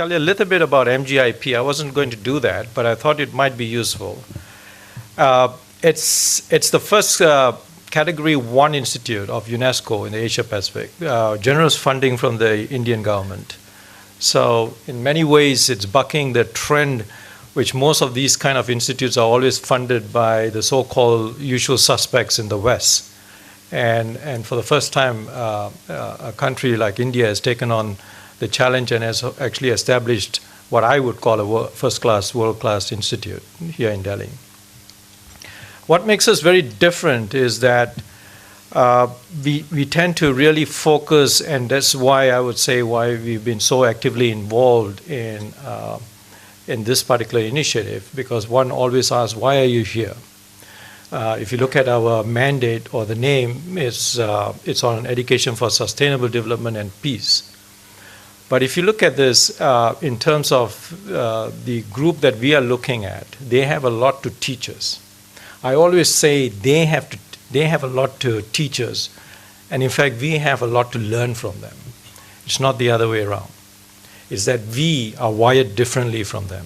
tell you a little bit about MGIP. I wasn't going to do that, but I thought it might be useful. It's the first Category 1 institute of UNESCO in the Asia Pacific. Generous funding from the Indian government. So in many ways, it's bucking the trend which most of these kind of institutes are always funded by the so-called usual suspects in the West. And for the first time, a country like India has taken on the challenge and has actually established what I would call a first-class, world-class institute here in Delhi. What makes us very different is that we tend to really focus, and that's why I would say why we've been so actively involved in this particular initiative, because one always asks, why are you here? If you look at our mandate or the name, it's on education for sustainable development and peace. But if you look at this in terms of the group that we are looking at, they have a lot to teach us. I always say they have a lot to teach us, and in fact, we have a lot to learn from them. It's not the other way around. It's that we are wired differently from them.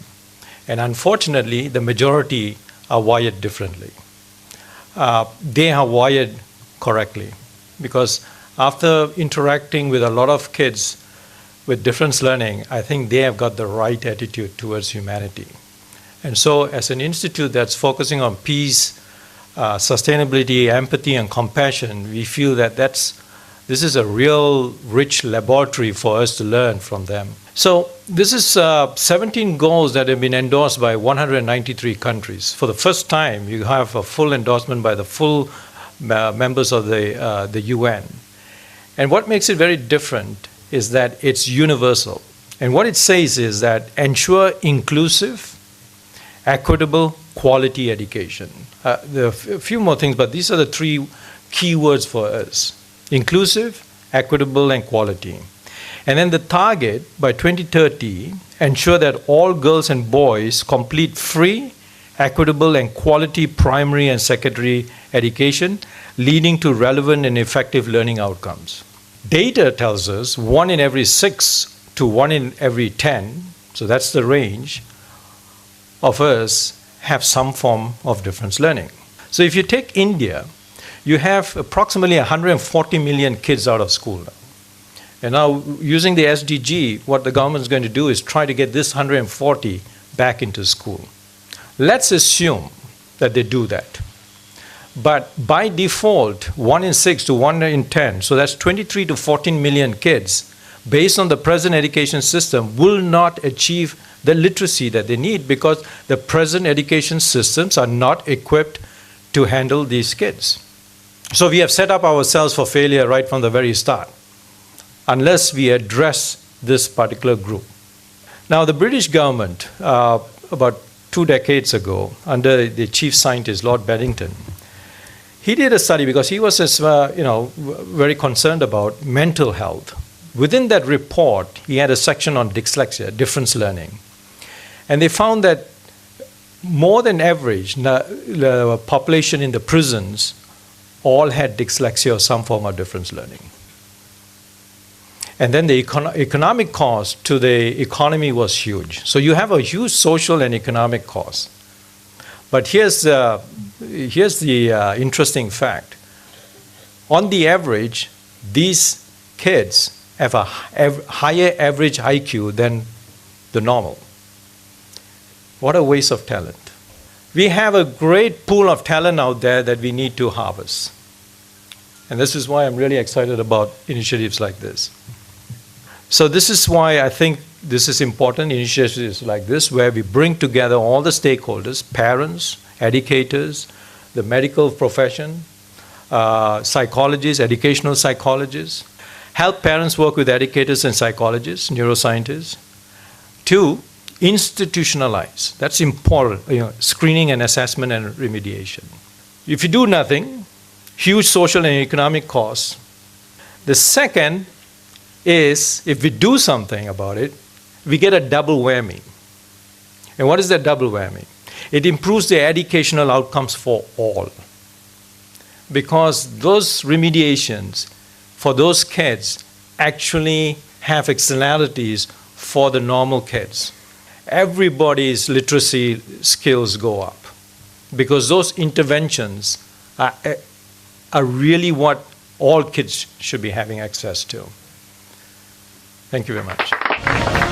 And unfortunately, the majority are wired differently. They are wired correctly, because after interacting with a lot of kids with difference learning, I think they have got the right attitude towards humanity. And so as an institute that's focusing on peace, sustainability, empathy, and compassion, we feel that this is a real rich laboratory for us to learn from them. So this is 17 goals that have been endorsed by 193 countries. For the first time, you have a full endorsement by the full members of the UN. And what makes it very different is that it's universal. And what it says is that ensure inclusive, equitable, quality education. There are a few more things, but these are the three key words for us. Inclusive, equitable, and quality. And then the target by 2030, ensure that all girls and boys complete free, equitable, and quality primary and secondary education, leading to relevant and effective learning outcomes. Data tells us 1 in every 6 to 1 in every 10, so that's the range, of us have some form of difference learning. So if you take India, you have approximately 140 million kids out of school now. And now, using the SDG, what the government is going to do is try to get this 140 back into school. Let's assume that they do that. But by default, 1 in 6 to 1 in 10, so that's 23 to 14 million kids, based on the present education system, will not achieve the literacy that they need because the present education systems are not equipped to handle these kids. So we have set up ourselves for failure right from the very start, unless we address this particular group. Now, the British government, about 2 decades ago, under the chief scientist, Lord Beddington, he did a study because he was very concerned about mental health. Within that report, he had a section on dyslexia, difference learning. And they found that more than average, the population in the prisons all had dyslexia or some form of difference learning. And then the economic cost to the economy was huge. So you have a huge social and economic cost. But here's the interesting fact. On the average, these kids have a higher average IQ than the normal. What a waste of talent. We have a great pool of talent out there that we need to harvest. And this is why I'm really excited about initiatives like this. So this is why I think this is important, initiatives like this, where we bring together all the stakeholders, parents, educators, the medical profession, psychologists, educational psychologists, help parents work with educators and psychologists, neuroscientists. 2, institutionalize. That's important, screening and assessment and remediation. If you do nothing, huge social and economic costs. The second is, if we do something about it, we get a double whammy. And what is that double whammy? It improves the educational outcomes for all. Because those remediations for those kids actually have externalities for the normal kids, everybody's literacy skills go up, because those interventions are really what all kids should be having access to. Thank you very much.